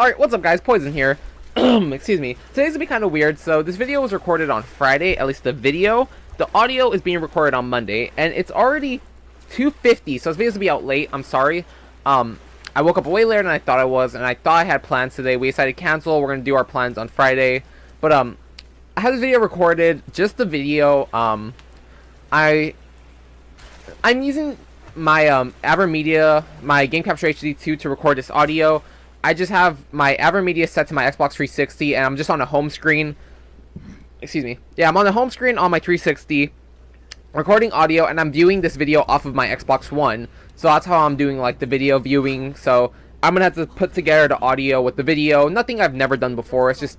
Alright, what's up guys, Poison here. Excuse me. Today's gonna be kind of weird. So this video was recorded on Friday, at least the video. The audio is being recorded on Monday, and it's already 2:50, so this video's gonna be out late. I'm sorry. I woke up way later than I thought I was, and I thought I had plans today. We decided to cancel. We're gonna do our plans on Friday. But I had this video recorded, just the video. I'm using my AverMedia, my Game Capture HD 2 to record this audio. I just have my AverMedia set to my Xbox 360, and I'm just on a home screen. Excuse me. Yeah, I'm on the home screen on my 360, recording audio, and I'm viewing this video off of my Xbox One. So that's how I'm doing like the video viewing. So I'm gonna have to put together the audio with the video. Nothing I've never done before. It's just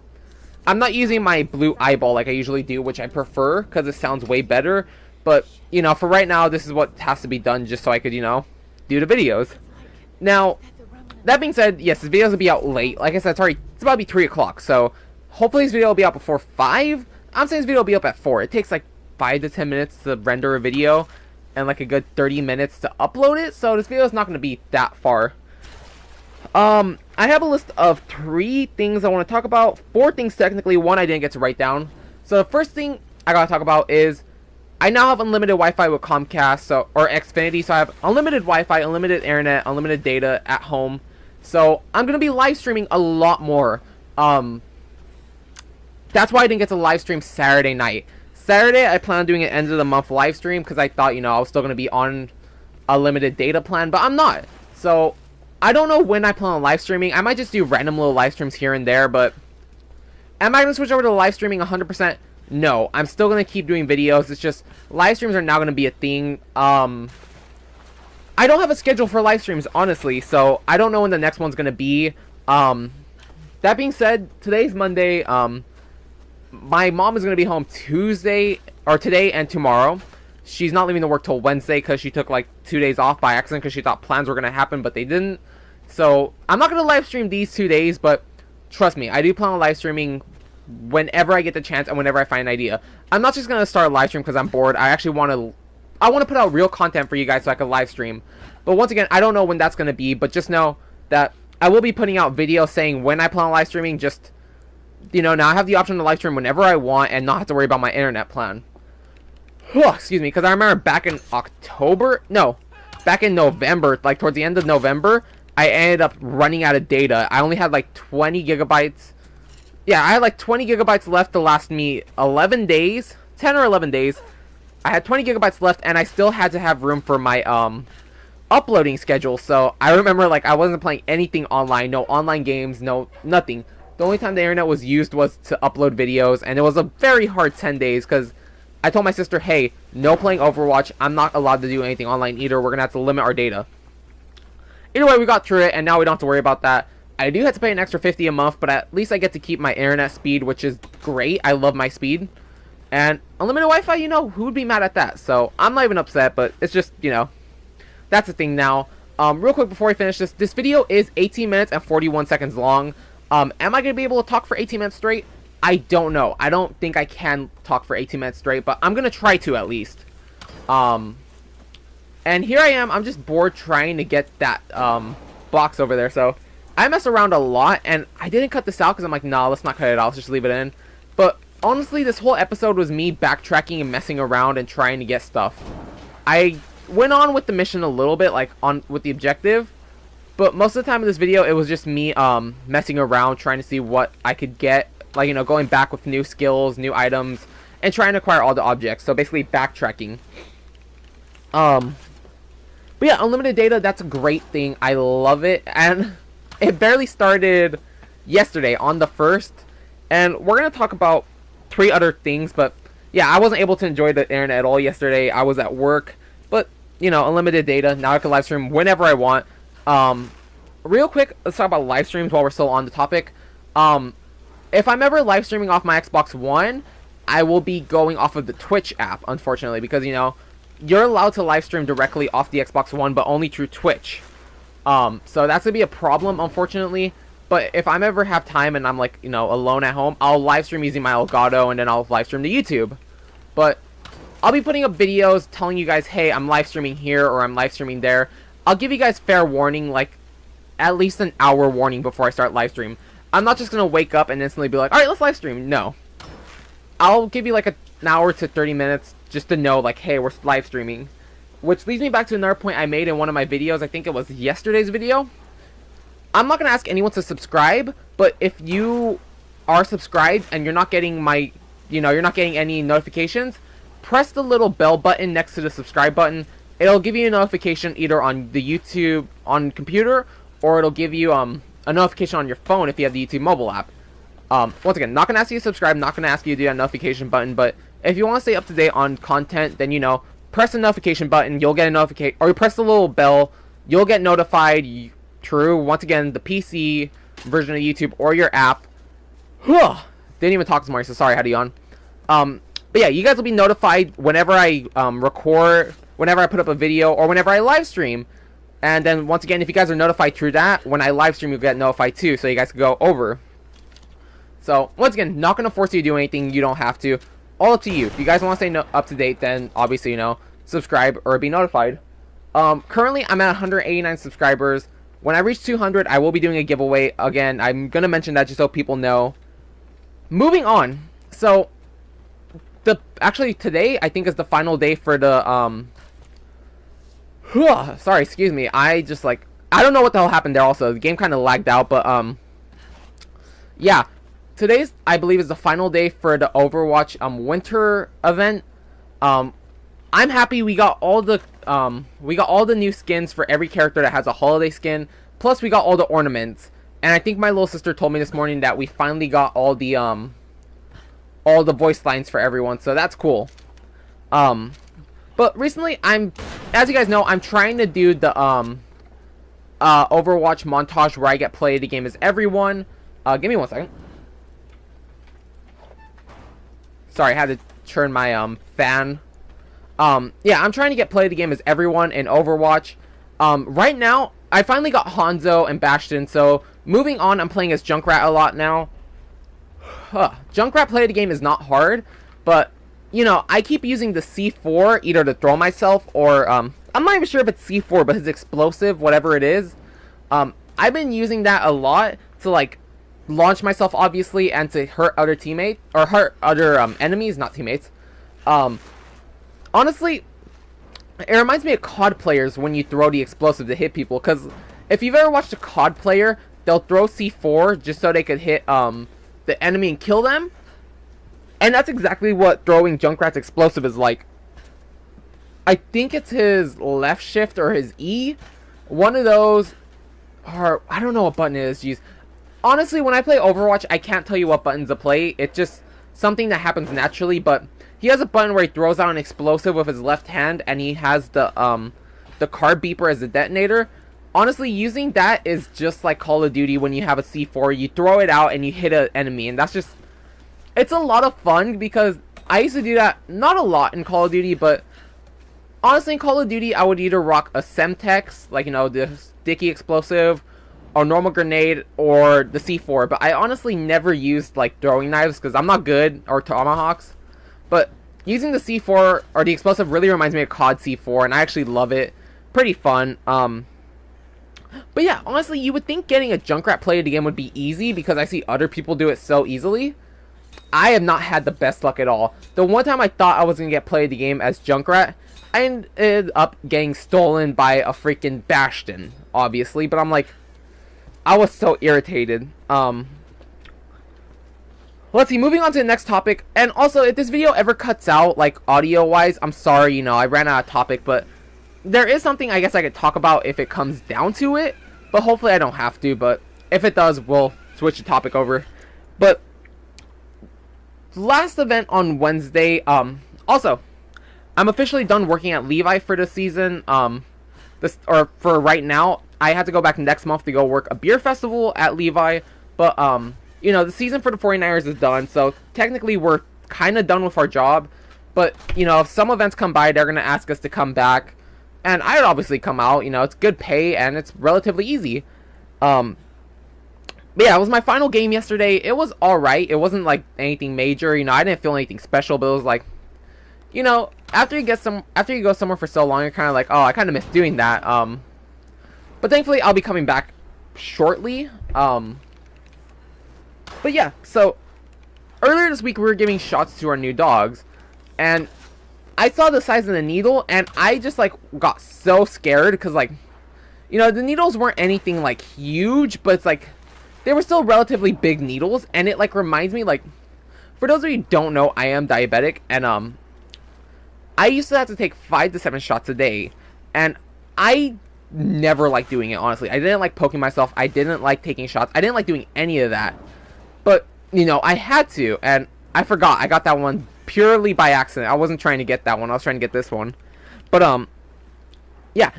I'm not using my blue eyeball like I usually do, which I prefer because it sounds way better. But you know, for right now, this is what has to be done just so I could, you know, do the videos. Now, that being said, yes, this video will be out late. Like I said, it's about to be 3 o'clock. So hopefully this video will be out before 5. I'm saying this video will be up at 4. It takes like 5 to 10 minutes to render a video, and like a good 30 minutes to upload it. So this video is not going to be that far. I have a list of 3 things I want to talk about. 4 things technically. 1 I didn't get to write down. So the first thing I gotta talk about is I now have unlimited Wi-Fi with Comcast, or Xfinity. So I have unlimited Wi-Fi, unlimited internet, unlimited data at home. So I'm gonna be live streaming a lot more. That's why I didn't get to live stream Saturday night. Saturday I plan on doing an end of the month live stream because I thought, you know, I was still gonna be on a limited data plan, but I'm not. So I don't know when I plan on live streaming. I might just do random little live streams here and there, but am I gonna switch over to live streaming 100%? No, I'm still gonna keep doing videos. It's just live streams are now gonna be a thing. I don't have a schedule for live streams, honestly, so I don't know when the next one's gonna be. That being said, today's Monday. My mom is gonna be home today and tomorrow. She's not leaving to work till Wednesday because she took like 2 days off by accident because she thought plans were gonna happen, but they didn't. So I'm not gonna live stream these 2 days, but trust me, I do plan on live streaming whenever I get the chance and whenever I find an idea. I'm not just gonna start a live stream because I'm bored. I actually want to put out real content for you guys so I can live stream. But once again, I don't know when that's going to be, but just know that I will be putting out videos saying when I plan on live streaming. Just, you know, now I have the option to live stream whenever I want and not have to worry about my internet plan. Excuse me, because I remember back in November, like towards the end of November, I ended up running out of data. I only had like 20 gigabytes. Yeah, I had like 20 gigabytes left to last me 11 days, 10 or 11 days. I had 20 gigabytes left, and I still had to have room for my uploading schedule. So I remember, like, I wasn't playing anything online, no online games, no nothing. The only time the internet was used was to upload videos, and it was a very hard 10 days because I told my sister, hey, no playing Overwatch. I'm not allowed to do anything online either. We're gonna have to limit our data. Either way, we got through it, and now we don't have to worry about that. I do have to pay an extra $50 a month, but at least I get to keep my internet speed, which is great. I love my speed. And unlimited Wi-Fi, you know, who would be mad at that? So I'm not even upset, but it's just, you know, that's the thing now. Real quick before I finish this video is 18 minutes and 41 seconds long. Am I going to be able to talk for 18 minutes straight? I don't know. I don't think I can talk for 18 minutes straight, but I'm going to try to at least. And here I am. I'm just bored trying to get that box over there. So I mess around a lot, and I didn't cut this out because I'm like, nah, let's not cut it out. Let's just leave it in. But honestly, this whole episode was me backtracking and messing around and trying to get stuff. I went on with the mission a little bit, like with the objective, but most of the time in this video, it was just me messing around, trying to see what I could get, like, you know, going back with new skills, new items, and trying to acquire all the objects. So basically backtracking. But yeah, unlimited data, that's a great thing. I love it, and it barely started yesterday on the 1st, and we're gonna talk about 3 other things. But yeah, I wasn't able to enjoy the internet at all yesterday. I was at work, but you know, unlimited data. Now I can live stream whenever I want. Real quick, let's talk about live streams while we're still on the topic. If I'm ever live streaming off my Xbox One, I will be going off of the Twitch app, unfortunately, because, you know, you're allowed to live stream directly off the Xbox One, but only through Twitch. So that's gonna be a problem, unfortunately. But if I'm ever have time and I'm, like, you know, alone at home, I'll live stream using my Elgato, and then I'll live stream to YouTube. But I'll be putting up videos telling you guys, hey, I'm live streaming here or I'm live streaming there. I'll give you guys fair warning, like, at least an hour warning before I start live stream. I'm not just gonna wake up and instantly be like, alright, let's live stream. No. I'll give you like an hour to 30 minutes just to know, like, hey, we're live streaming. Which leads me back to another point I made in one of my videos. I think it was yesterday's video. I'm not gonna ask anyone to subscribe, but if you are subscribed and you're not getting my, you're not getting any notifications, press the little bell button next to the subscribe button. It'll give you a notification either on the YouTube on computer, or it'll give you a notification on your phone if you have the YouTube mobile app. Once again, not gonna ask you to subscribe, not gonna ask you to do that notification button, but if you want to stay up to date on content, then press the notification button, you'll get a notification, or you press the little bell, you'll get notified. True, once again, the PC version of YouTube or your app. Didn't even talk this morning, so sorry, I had to yawn. But yeah, you guys will be notified whenever I record, whenever I put up a video, or whenever I live stream. And then once again, if you guys are notified through that, when I live stream, you'll get notified too, so you guys can go over. So once again, not gonna force you to do anything you don't have to. All up to you. If you guys want to stay up to date, then obviously subscribe or be notified. Currently I'm at 189 subscribers. When I reach 200, I will be doing a giveaway. Again, I'm gonna mention that just so people know. Moving on. So actually today I think is the final day for the sorry, excuse me. I don't know what the hell happened there. Also, the game kind of lagged out, but yeah. Today's, I believe, is the final day for the Overwatch winter event. I'm happy we got all the new skins for every character that has a holiday skin. Plus, we got all the ornaments. And I think my little sister told me this morning that we finally got all the voice lines for everyone. So that's cool. But recently, as you guys know, I'm trying to do the Overwatch montage where I get play the game as everyone. Give me 1 second. Sorry, I had to turn my fan. Yeah, I'm trying to get play the game as everyone in Overwatch. Right now, I finally got Hanzo and Bastion, so moving on, I'm playing as Junkrat a lot now. Junkrat play the game is not hard, but, I keep using the C4 either to throw myself or, I'm not even sure if it's C4, but his explosive, whatever it is. I've been using that a lot to, launch myself, obviously, and to hurt other teammates, or hurt other enemies, not teammates. Honestly, it reminds me of COD players when you throw the explosive to hit people, because if you've ever watched a COD player, they'll throw C4 just so they could hit the enemy and kill them, and that's exactly what throwing Junkrat's explosive is like. I think it's his left shift or his E, one of those, or I don't know what button it is, jeez. Honestly, when I play Overwatch, I can't tell you what buttons to play. It's just something that happens naturally, but he has a button where he throws out an explosive with his left hand, and he has the card beeper as a detonator. Honestly, using that is just like Call of Duty when you have a C4. You throw it out and you hit an enemy, and that's just... It's a lot of fun, because I used to do that, not a lot in Call of Duty, but honestly in Call of Duty, I would either rock a Semtex, like, the sticky explosive, or normal grenade, or the C4, but I honestly never used throwing knives because I'm not good, or tomahawks. But using the C4 or the explosive really reminds me of COD C4, and I actually love it. Pretty fun. But yeah, honestly, you would think getting a Junkrat play of the game would be easy because I see other people do it so easily. I have not had the best luck at all. The one time I thought I was gonna get play of the game as Junkrat, I ended up getting stolen by a freaking Bastion, obviously, but I'm I was so irritated. Let's see, moving on to the next topic. And also, if this video ever cuts out, audio-wise, I'm sorry, I ran out of topic, but there is something I guess I could talk about if it comes down to it. But hopefully I don't have to, but if it does, we'll switch the topic over. But last event on Wednesday, also, I'm officially done working at Levi for the season. For right now, I had to go back next month to go work a beer festival at Levi, but, the season for the 49ers is done, so technically we're kind of done with our job, but, if some events come by, they're going to ask us to come back, and I'd obviously come out. It's good pay, and it's relatively easy. But yeah, it was my final game yesterday. It was alright. It wasn't, anything major, I didn't feel anything special, but it was after you go somewhere for so long, you're kind of oh, I kind of miss doing that, but thankfully, I'll be coming back shortly. But yeah, so earlier this week we were giving shots to our new dogs, and I saw the size of the needle, and I just like got so scared because, like, you know, the needles weren't anything like huge, but it's like they were still relatively big needles, and it like reminds me, like, for those of you who don't know, I am diabetic, and I used to have to take 5 to 7 shots a day, and I never liked doing it, honestly. I didn't like poking myself. I didn't like taking shots. I didn't like doing any of that. But, you know, I had to, and I forgot. I got that one purely by accident. I wasn't trying to get that one. I was trying to get this one. But, yeah.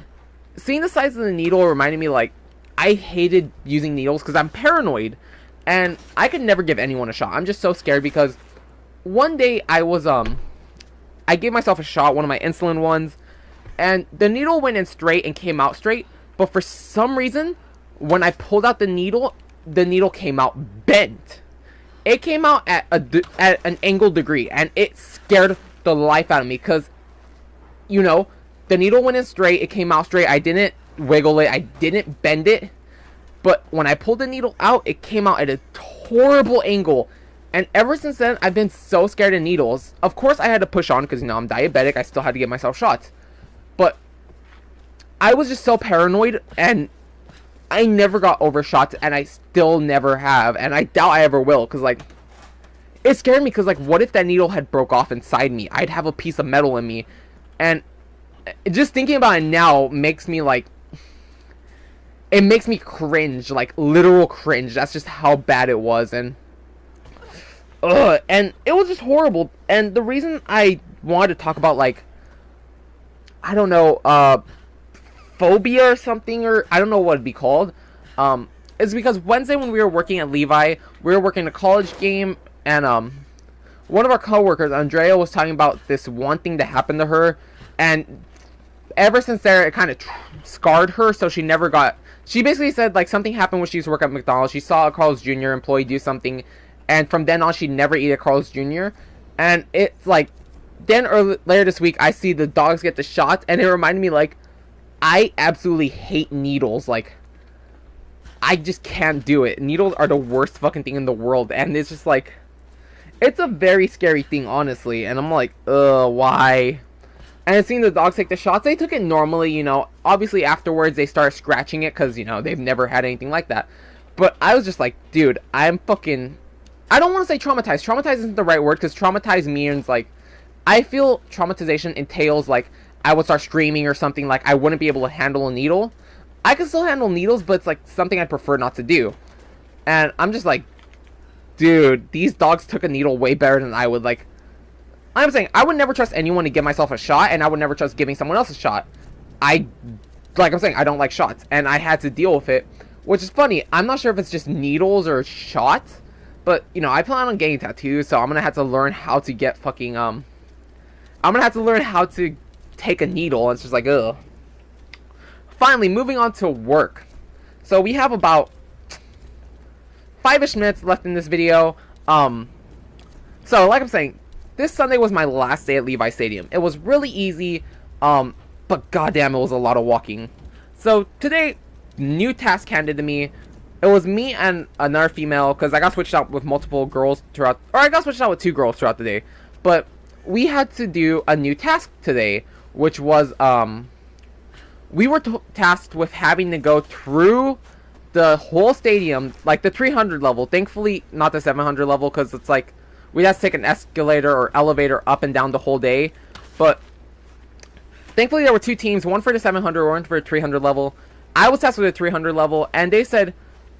Seeing the size of the needle reminded me, like, I hated using needles because I'm paranoid. And I could never give anyone a shot. I'm just so scared because one day I was, I gave myself a shot, one of my insulin ones, and the needle went in straight and came out straight, but for some reason, when I pulled out the needle came out bent. It came out at an angled degree, and it scared the life out of me, because, you know, the needle went in straight, it came out straight, I didn't wiggle it, I didn't bend it, but when I pulled the needle out, it came out at a horrible angle. And ever since then, I've been so scared of needles. Of course, I had to push on because, you know, I'm diabetic. I still had to give myself shots. But I was just so paranoid, and I never got over shots, and I still never have. And I doubt I ever will, because, like, it scared me because, like, what if that needle had broke off inside me? I'd have a piece of metal in me. And just thinking about it now makes me, like, it makes me cringe, like, literal cringe. That's just how bad it was, and and it was just horrible. And the reason I wanted to talk about, like, I don't know, phobia or something, or I don't know what it'd be called, is because Wednesday when we were working at Levi, we were working a college game, and one of our coworkers, Andrea, was talking about this one thing that happened to her, and ever since there, it kind of scarred her, so she never got, she basically said, like, something happened when she used to work at McDonald's. She saw a Carl's Jr. employee do something, and from then on, she'd never eat at Carl's Jr. And it's like, then later this week, I see the dogs get the shots, and it reminded me, like, I absolutely hate needles. Like, I just can't do it. Needles are the worst fucking thing in the world, and it's just like, it's a very scary thing, honestly. And I'm like, why? And seeing the dogs take the shots, they took it normally, you know. Obviously, afterwards, they started scratching it, because, you know, they've never had anything like that. But I was just like, dude, I'm fucking, I don't want to say traumatized. Traumatized isn't the right word, because traumatized means, like, I feel traumatization entails, like, I would start screaming or something, like, I wouldn't be able to handle a needle. I can still handle needles, but it's, like, something I'd prefer not to do. And I'm just like, dude, these dogs took a needle way better than I would. Like, I'm saying, I would never trust anyone to give myself a shot, and I would never trust giving someone else a shot. Like I'm saying, I don't like shots, and I had to deal with it, which is funny. I'm not sure if it's just needles or shots, but, you know, I plan on getting tattoos, so I'm gonna have to learn how to get fucking, I'm gonna have to learn how to take a needle, and it's just like, ugh. Finally, moving on to work. So we have about 5-ish minutes left in this video. So, like I'm saying, this Sunday was my last day at Levi Stadium. It was really easy, but goddamn, it was a lot of walking. So today, new task handed to me. It was me and another female, because I got switched out with multiple girls throughout, or I got switched out with 2 girls throughout the day. But we had to do a new task today, which was, we were tasked with having to go through the whole stadium, like the 300 level. Thankfully, not the 700 level, because it's like, we'd have to take an escalator or elevator up and down the whole day. But thankfully, there were 2 teams, one for the 700, one for the 300 level. I was tasked with the 300 level, and they said,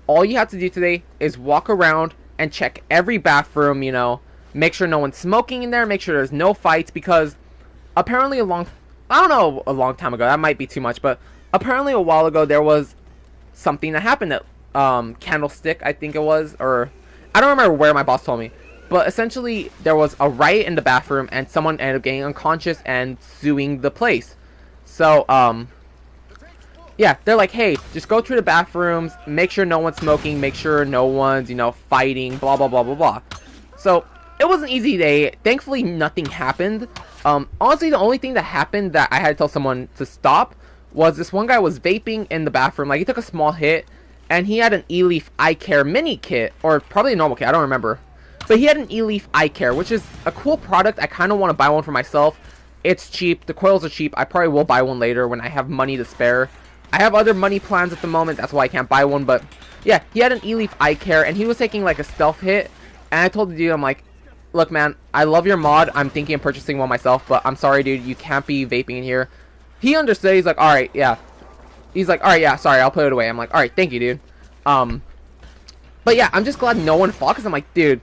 all you have to do today is walk around and check every bathroom, you know, make sure no one's smoking in there, make sure there's no fights, because apparently a long time ago, that might be too much, but apparently a while ago, there was something that happened at Candlestick, I think it was, or I don't remember where, my boss told me, but essentially there was a riot in the bathroom, and someone ended up getting unconscious and suing the place. So yeah, they're like, hey, just go through the bathrooms, make sure no one's smoking, make sure no one's, you know, fighting, blah blah blah blah blah. So it was an easy day. Thankfully, nothing happened. Honestly, the only thing that happened that I had to tell someone to stop was this one guy was vaping in the bathroom. Like, he took a small hit, and he had an E-Leaf Eye Care mini kit, or probably a normal kit, I don't remember. But he had an E-Leaf Eye Care, which is a cool product. I kind of want to buy one for myself. It's cheap, the coils are cheap, I probably will buy one later when I have money to spare. I have other money plans at the moment, that's why I can't buy one, but yeah, he had an E-Leaf Eye Care, and he was taking like a stealth hit, and I told the dude, I'm like, look man, I love your mod, I'm thinking of purchasing one myself, but I'm sorry dude, you can't be vaping in here. He understood, he's like, alright, yeah. He's like, alright, yeah, sorry, I'll put it away. I'm like, alright, thank you, dude. But yeah, I'm just glad no one fought, because I'm like, dude,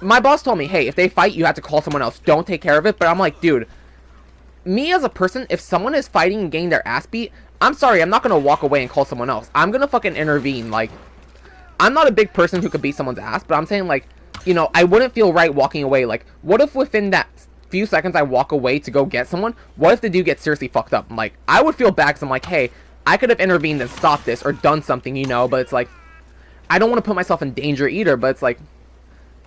my boss told me, hey, if they fight, you have to call someone else. Don't take care of it. But I'm like, dude, me as a person, if someone is fighting and getting their ass beat, I'm sorry, I'm not going to walk away and call someone else. I'm going to fucking intervene. Like, I'm not a big person who could beat someone's ass, but I'm saying, like, you know, I wouldn't feel right walking away. Like, what if within that few seconds I walk away to go get someone, what if the dude gets seriously fucked up? I'm like, I would feel bad because I'm like, hey, I could have intervened and stopped this or done something, you know, but it's like, I don't want to put myself in danger either, but it's like,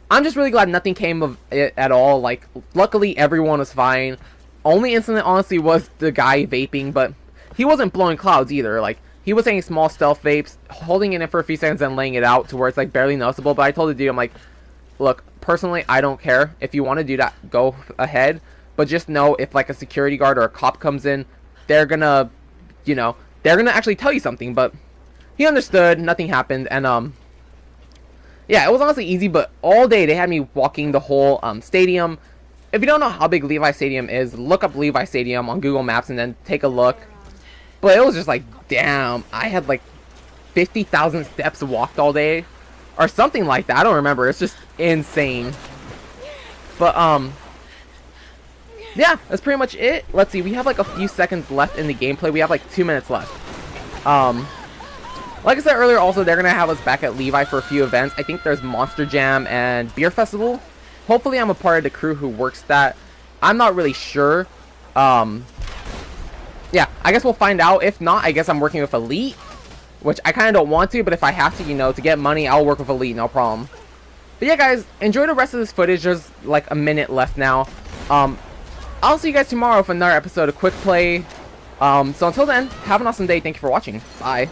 I'm just really glad nothing came of it at all. Like, luckily everyone was fine. Only incident, honestly, was the guy vaping, but he wasn't blowing clouds either. Like, he was saying small stealth vapes, holding it in for a few seconds and laying it out to where it's, like, barely noticeable. But I told the dude, I'm like, look, personally, I don't care. If you want to do that, go ahead. But just know, if, like, a security guard or a cop comes in, they're gonna, you know, they're gonna actually tell you something. But he understood, nothing happened, and, yeah, it was honestly easy, but all day they had me walking the whole stadium. If you don't know how big Levi Stadium is, look up Levi Stadium on Google Maps and then take a look. But it was just like, damn, I had like 50,000 steps walked all day. Or something like that, I don't remember. It's just insane. But, yeah, that's pretty much it. Let's see, we have like a few seconds left in the gameplay. We have like 2 minutes left. Like I said earlier, also, they're going to have us back at Levi for a few events. I think there's Monster Jam and Beer Festival. Hopefully, I'm a part of the crew who works that. I'm not really sure. Yeah, I guess we'll find out. If not, I guess I'm working with Elite, which I kind of don't want to, but if I have to, you know, to get money, I'll work with Elite, no problem. But yeah, guys, enjoy the rest of this footage. There's like a minute left now. I'll see you guys tomorrow for another episode of Quick Play. So until then, have an awesome day. Thank you for watching. Bye.